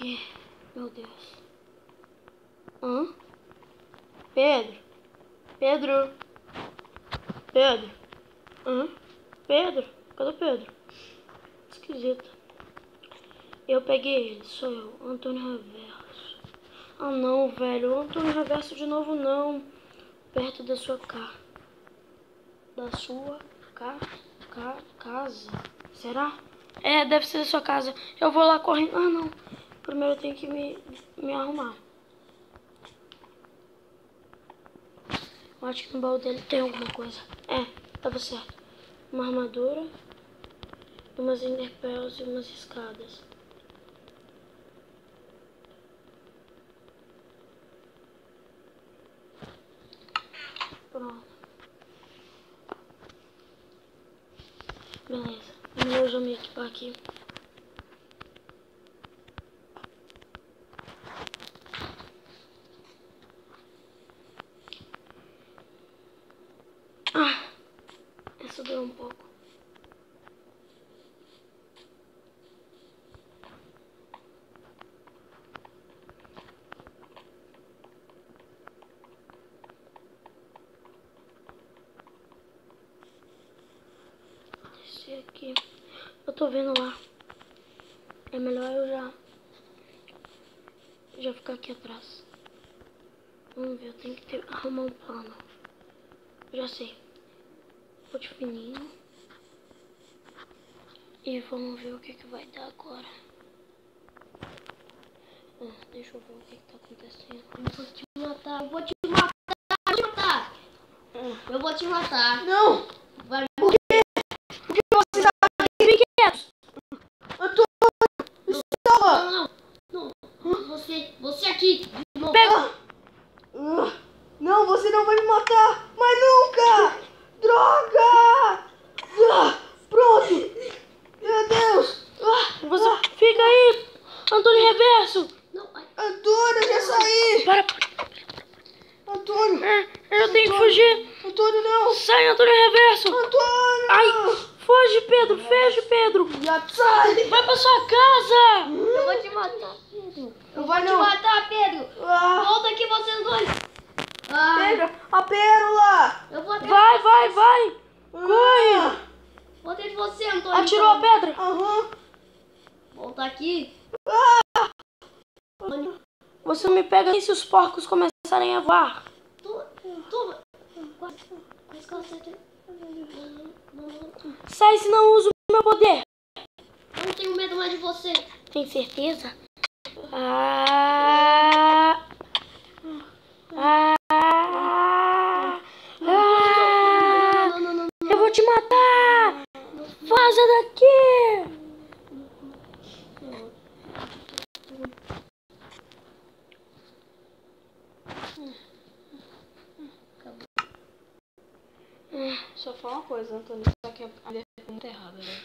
aqui. Meu Deus. Hã? Pedro? Pedro? Pedro? Hã? Pedro? Cadê o Pedro? Esquisito. Eu peguei ele, sou eu, Antônio Reverso. Ah não, velho, o Antônio Reverso de novo não. Perto da sua casa. Da sua casa. Será? É, deve ser da sua casa. Eu vou lá correndo. Ah não. Primeiro eu tenho que me arrumar. Eu acho que no baú dele tem alguma coisa. É, tava certo. Uma armadura, umas enderpearls e umas escadas. Pronto. Beleza. Eu já me equipar aqui. Ah, essa doeu um pouco. Esse aqui. Eu tô vendo lá. É melhor eu já ficar aqui atrás. Vamos ver, eu tenho que arrumar um plano. Já sei. Vou de fininho. E vamos ver o que vai dar agora. Deixa eu ver o que tá acontecendo. Eu vou te matar, eu vou te matar, eu vou te matar. Eu vou te matar. Não! Vai Por quê? Por que você tá quietos? Antônio! Salva! Não. Você aqui. Pega! Não, você não vai me matar! Mas nunca! Droga! Pronto! Meu Deus! Você fica aí! Antônio Reverso! Não, Antônio, eu já saí! Para! Antônio! Eu tenho que fugir! Antônio, não! Sai, Antônio Reverso! Antônio! Ai! Foge, Pedro! Feche, Pedro! Já sai! Vai pra sua casa! eu vou te matar, Pedro. Não vai não! Matar, Pedro. Volta aqui, vocês dois. Pedro! A pérola! Eu vou atrás. Vai! Corre! Vou atrás de você, Antônio. Atirou a pedra? Aham. Volta aqui. Você me pega aí se os porcos começarem a voar. Toma. Sai, senão eu uso o meu poder. Eu não tenho medo mais de você. Tem certeza? Eu vou te matar! Vaza daqui! Só fala uma coisa, Antônio, só que a ideia ficou muito errada, né?